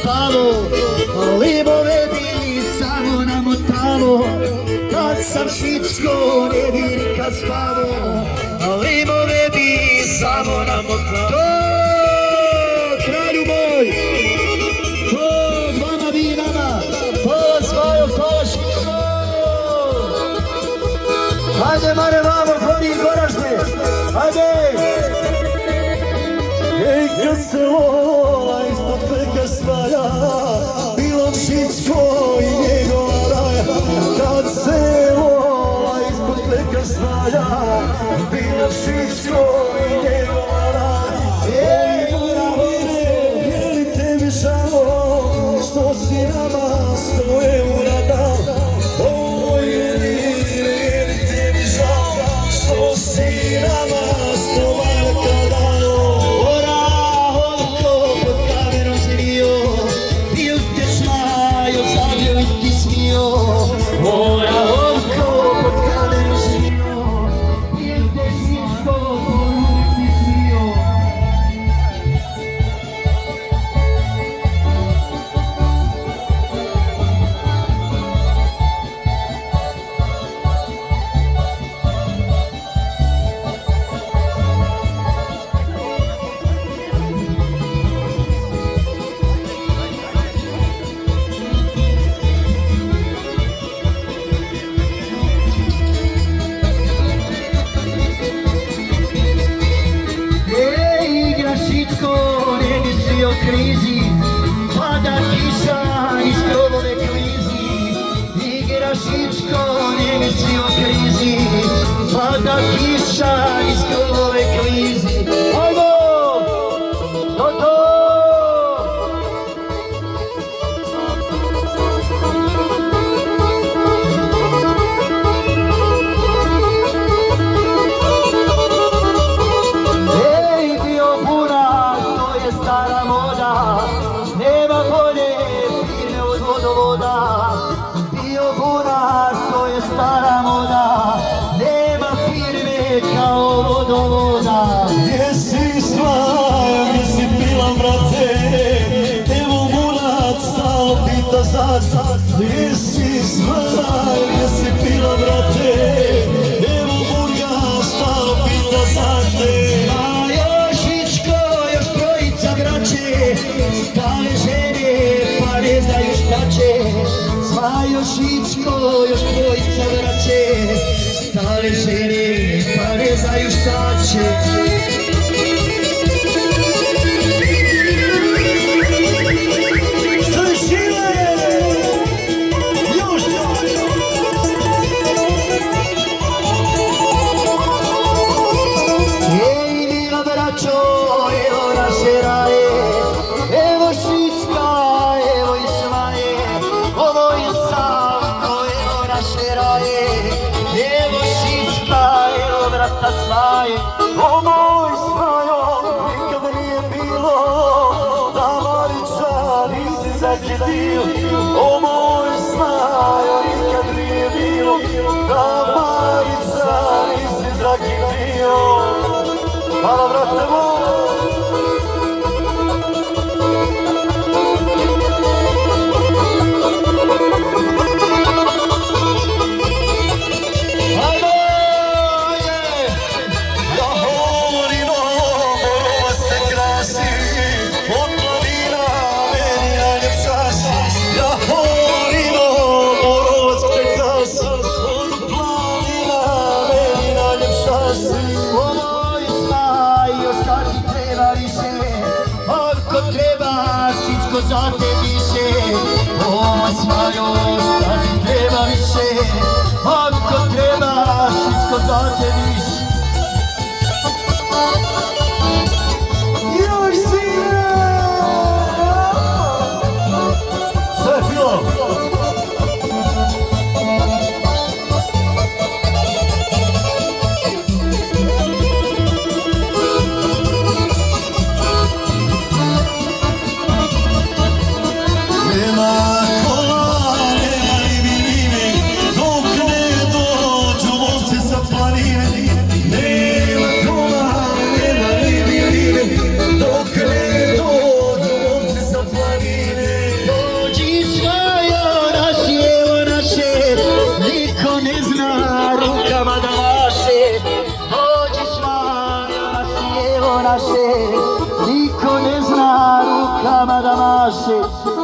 spavo, limove bi samo namotalo, kad sam šicko ne bi nikad spavo, limove bi samo namotalo. To, kralju moj, to vama vi nama, to svojo, to šicko. Hajde mare vamo, koni goražne, hajde! Ej, kad se vola ispod peka svaja, bilo šicko i njegova raja. Kad se vola ispod peka svaja, bilo šicko i njegova raja. Ej, mora, je li tebi žao, što si nama 100 eura dao? O, je li tebi žao, što si nama 100 maraka dao? Moja ovko pod kameru smio, bil te šicko, poljubiti smio. Šicko, ne misli o krizi, pada kiša iz krovove klizi. Igra Šicko, ne misli o krizi, pada kiša iz krovove klizi. Ajmo! To! Stara moda, nema bolje firme od vodovoda. Bio bunar, to je stara moda, nema firme kao vodovoda. Gdje si svaja, gdje si bila, brate? Evo bunar stalo pita zašto. Gdje si svaja, gdje si bila, brate? Evo bunar stalo pita zašto. Stale žene, pa ne znaju šta će. Svajo Šicko, još trojica vraće. Stale žene, pa ne znaju šta će. Evo Šicka, evo vrata svaje. O moj svajo, nikad nije bilo da Marića nisi zakidio. O moj svajo, nikad nije bilo da Marića nisi zakidio. Hvala vrate moj. Za te više, o moj svajo, šta ti treba više? Ako treba, Šicko, za te više. Još sine! Sve je filo! Nema kola, nema ni mi, dok ne dođu lovci sa planine.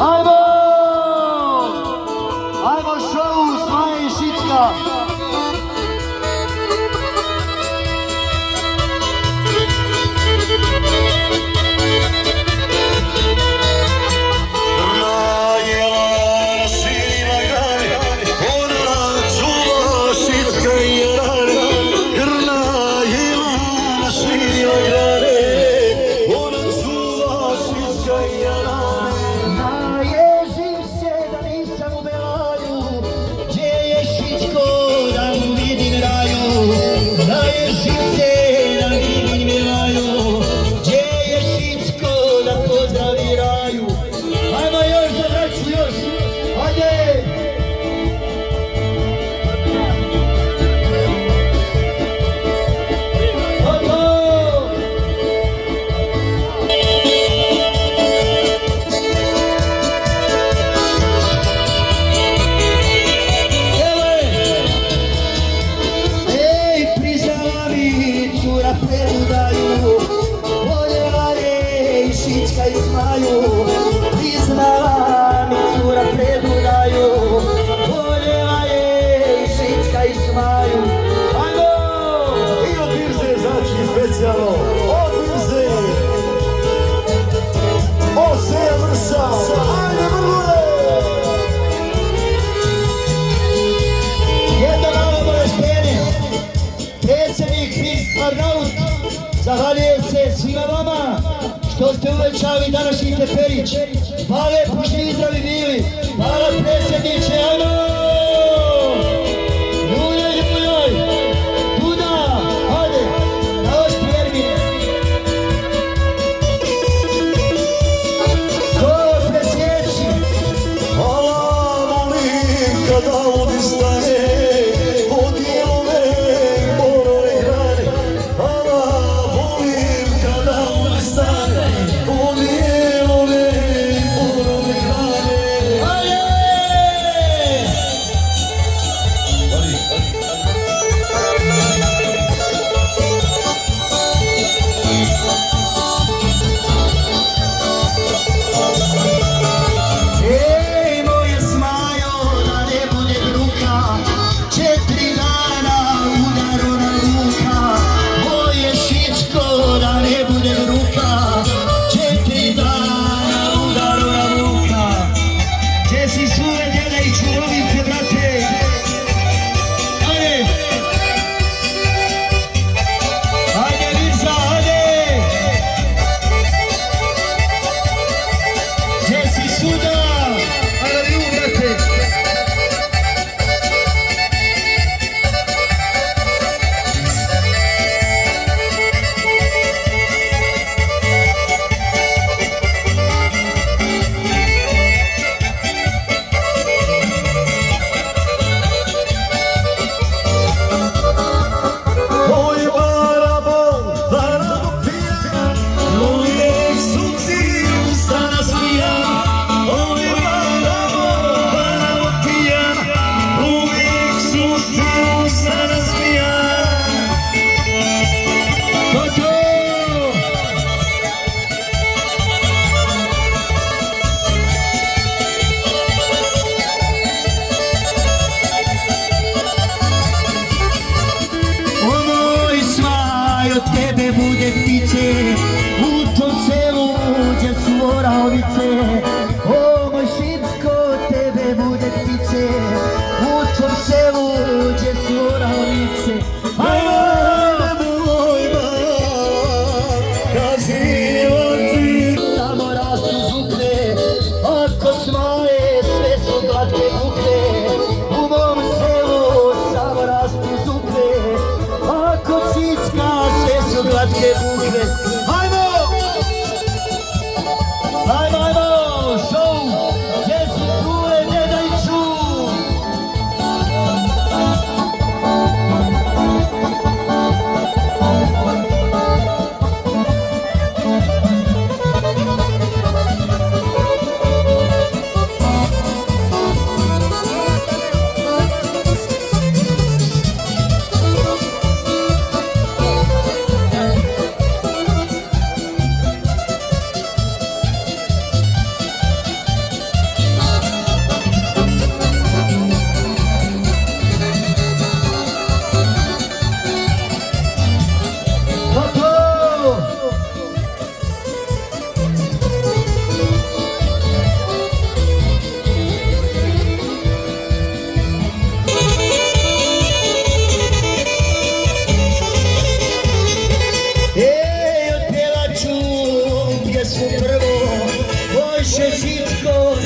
Ajmo! Ajmo šovu Smaje i Šicka! Naježim se da nisam u Belaju, gdje je Šicko da mu vidim raju. Naježim se da vidim Belaju, gdje je Šicko da pozdravi raju. Ajmo još za braću još, ajde! Šicka i Smaju, priznala mi cura predudaju. Voljela je i Šicka i Smaju. Ajmo! I od Birze znači specijalno, od Birze, Oseja Vrša, ajde vrle! Jedno malo obaveštenje. Predsjednik Miss Arnaut zahvaljuje se svima vama što ste uvećali današnji teperić. Hvala pošli izdravi bili. Hvala predsjedniče, ajmo! Ljuljaj, ljuljaj! Tuda! Hajde! Na vaš pjermin! Ko presjeći! Hvala volim kada vodi stane, podijele i morove grane. Hvala volim kada vodi stane, podijele i morove grane.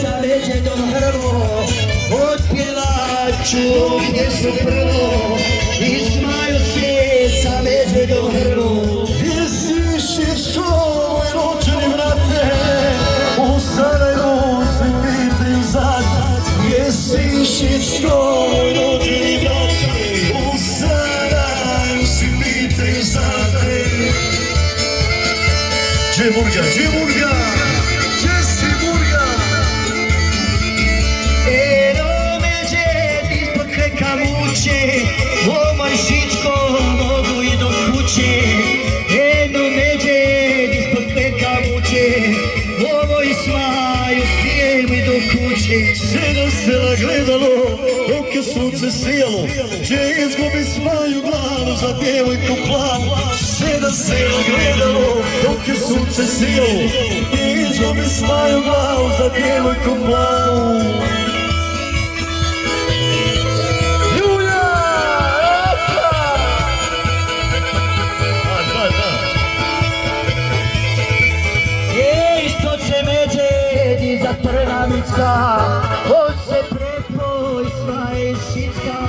sa Medvedom hrvo, otpjevaću gdje su prvo, i smaju se sa Medvedom hrvo. Gdje si Šiško, moj rođeni brate, u Sarajevu svi pitaju za te. Gdje si Šiško, moj rođeni brate, u Sarajevu svi pitaju za te. Gdje je Murga, gdje je Murga, gdje si Murga? Eno Medved ispod kreka muče, o moj Šičko, mogu i do kuće. Eno Medved ispod kreka muče, o moj smaju smijem i do kuće. Sedam sela gledalo, dok je sunce sijalo, gdje izgubi smaju glavu za djevojku plavu. Sedam sela gledalo, dok je sunce sijalo, gdje izgubi smaju glavu za djevojku plavu. Julija! Ispod se Medved iza Trnavicka, on se prepo i svaje Šicka.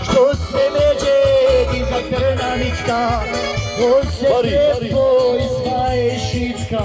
Što se Medved iza Trnavicka, on se prepo i svaje Šicka.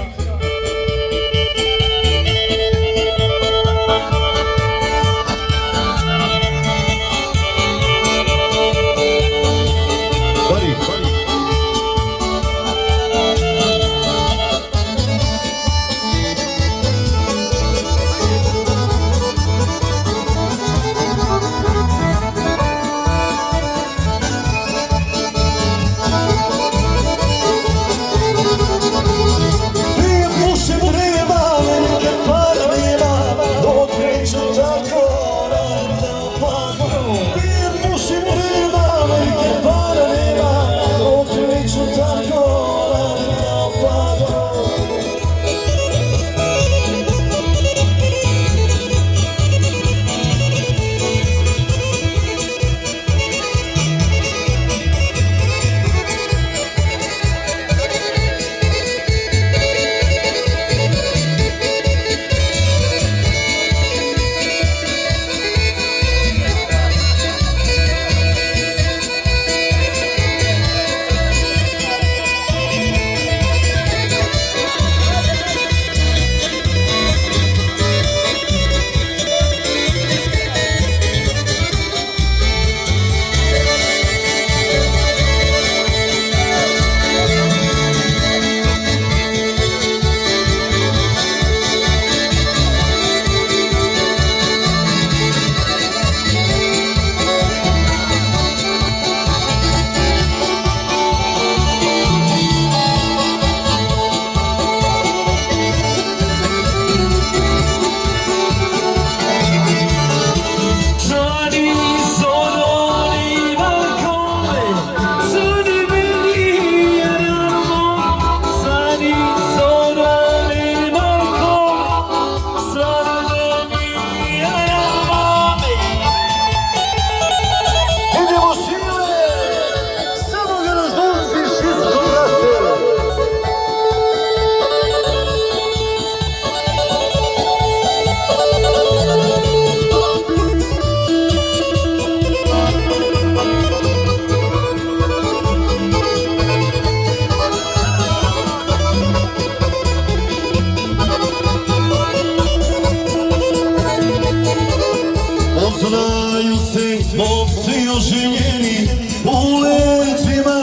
Poznaju se momci oženjeni, u leđima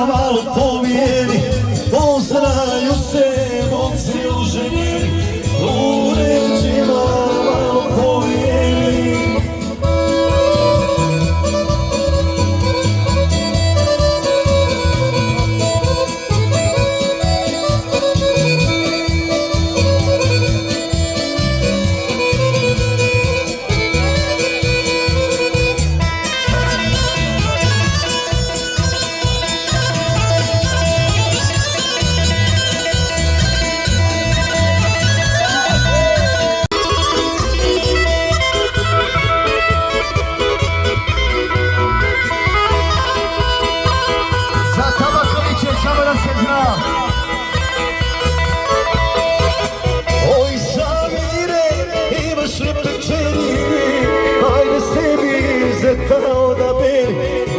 malo povijeni. Poznaju se momci oženjeni, u leđima malo povijeni. pečeri, ajde sebi zeta odaberi.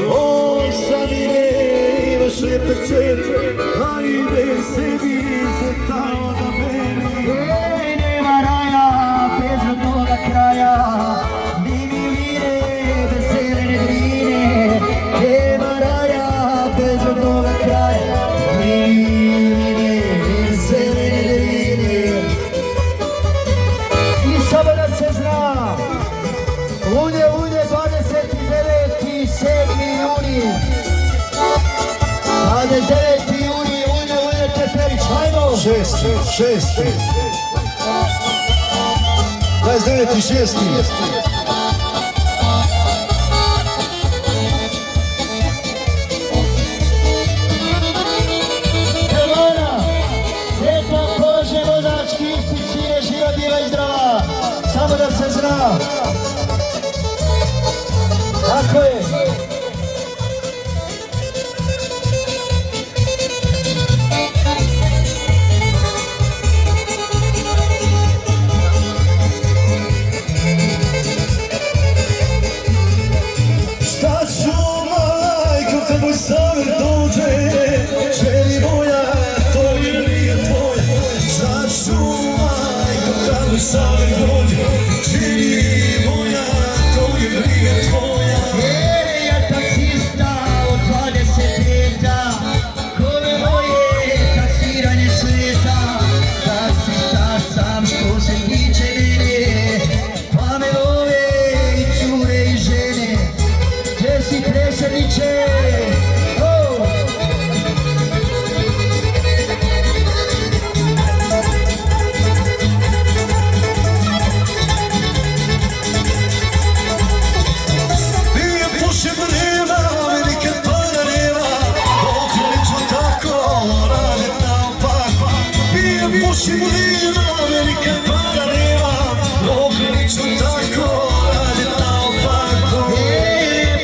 O, Samire, imaš pečeri, ajde sebi zeta odaberi. Nema raja bez rodnoga kraja, ni miline bez zelene drine. Nema raja bez rodnoga kraja, ni miline bez zelene drine. I samo da se zna, unje 29. 7. juni. 29. juni, unje Teferić, hajmo! 29.6. Elona, sretno Bože vozački ispit, sine, živa, bila i zdrava. Samo da se zna. Tako je. Šta ću, majko, kad moj Samir dođe, želi moja, to je briga tvoja. Šta ću, majko, kad moj Samir dođe, želi moja, to je briga tvoja. Ja taksista od 20 leta, kome moje taksiranje sveta. Taksista sam što se tiče mene, pa me love i cure i žene. Gdje si predsjedniče? Oh! Nije pušim vrema, velike para nema, dok neću tako radit naopak. Nije pušim vrema, velike para nema, dok neću tako radit naopak.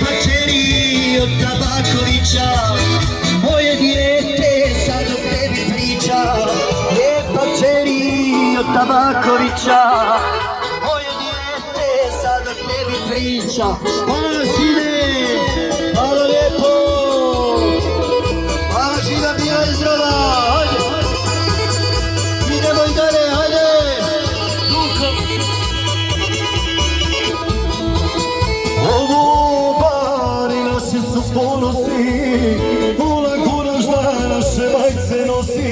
Pa čeri od Tabakovića, moje dijete sad o tebi priča. Lijepa čeri od Tabakovića, moje dijete sad o tebi priča. Hvala sine, hvala lijepo, hvala živa, bila i zdrava, hajde. Idemo i dalje, hajde. Ovo bari naši su ponosi, pola guraš da naše majice nosi.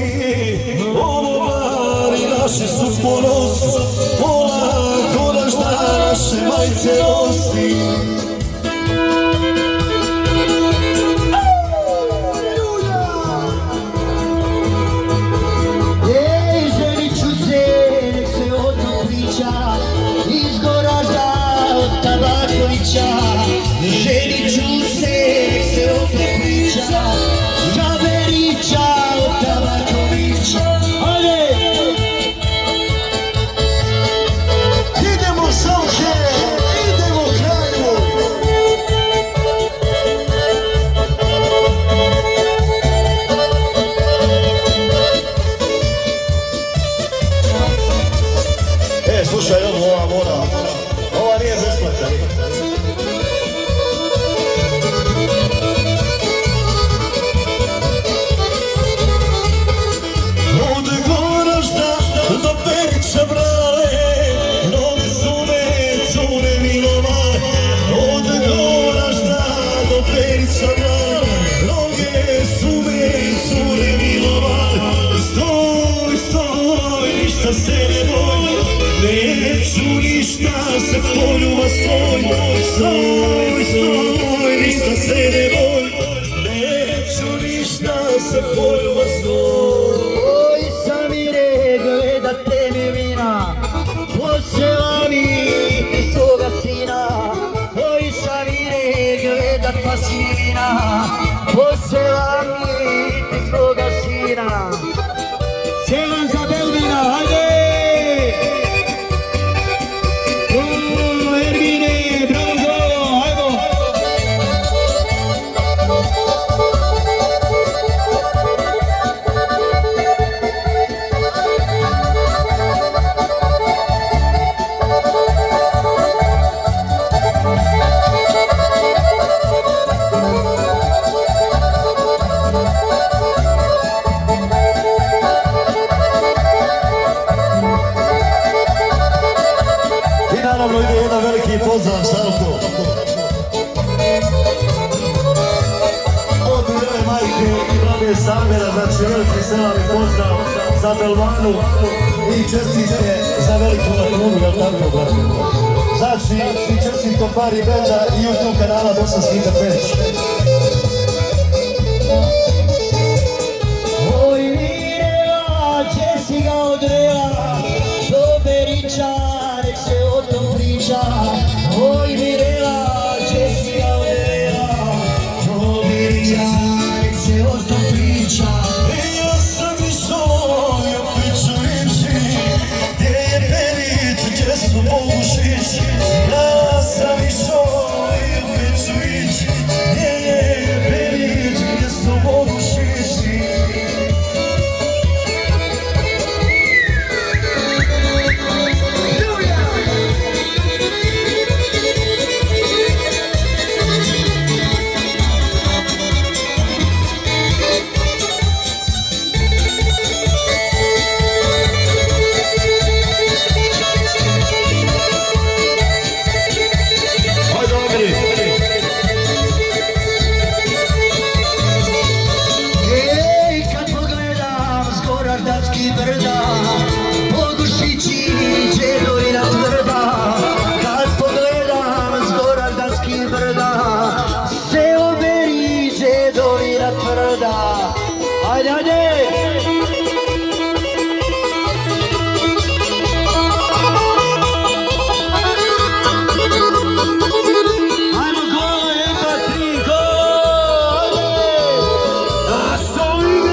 Ovo bari naši su ponosi, pola guraš da naše majice nosi. Ej, ženit ću se, nek se o tom priča, iz Goražda od Tabakovića. Ženit ću se, nek se o tom priča, Čaverića od Tabakovića. Ajde! Idemo Sauche, idemo Kraljevo. Slušaj, ova mora, ova nije besplatna. Od Goražda do Perića brale, noge su me cure milovale. Od Goražda do Perića brale, noge su me cure milovale. Stoj, stoj, ništa se ne boj, neću ništa se poljuba svoj. Stoj, stoj, ništa se ne boj, neću ništa se poljuba svoj. Oj, Samire, gledate mi vina, posela mi ti svoga sina. Oj, Samire, gledat pa si mi vina, posela mi ti svoga sina. Selam za Belvina, hajde! O, Ermine, bravo, hajmo! I naravno ide jedan veliki pozdrav Salko. Od ove majke i babe Samira, znači veliki selam i pozdrav za Belvanu i čestitke za veliku latunu, jel tako brate? Znači i čestitko pari benda i YouTube kanala Bosanski Interfeć. Oj Mirela, gdje si ga odrela, do Berića, nek se o tom priča. Oj Mirela, gdje si ga odrela, do Berića, nek se o tom priča. Ja sam išao i opet ću ići, gdje je Berić, gdje su Bogušić. Ja sam išao i opet ću ići, gdje je Berić, gdje su Bogušić. Ej, kad pogledam s Goraždanskih brda, Bogušići, Đedovina tvrda. Kad pogledam s Goraždanskih brda, selo Berić, Đedovina tvrda. Ajde, ajde! Ajmo gol, 1, 2, 3, gol! A s ovim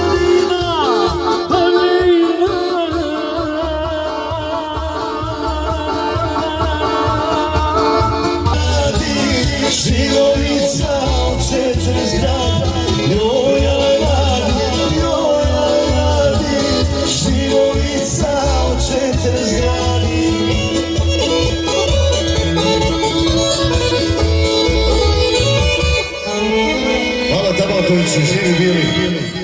Živovica od 40 grada, joj radi, Živovica od 40 gradi. Hvala Tabakoviću, živi bili.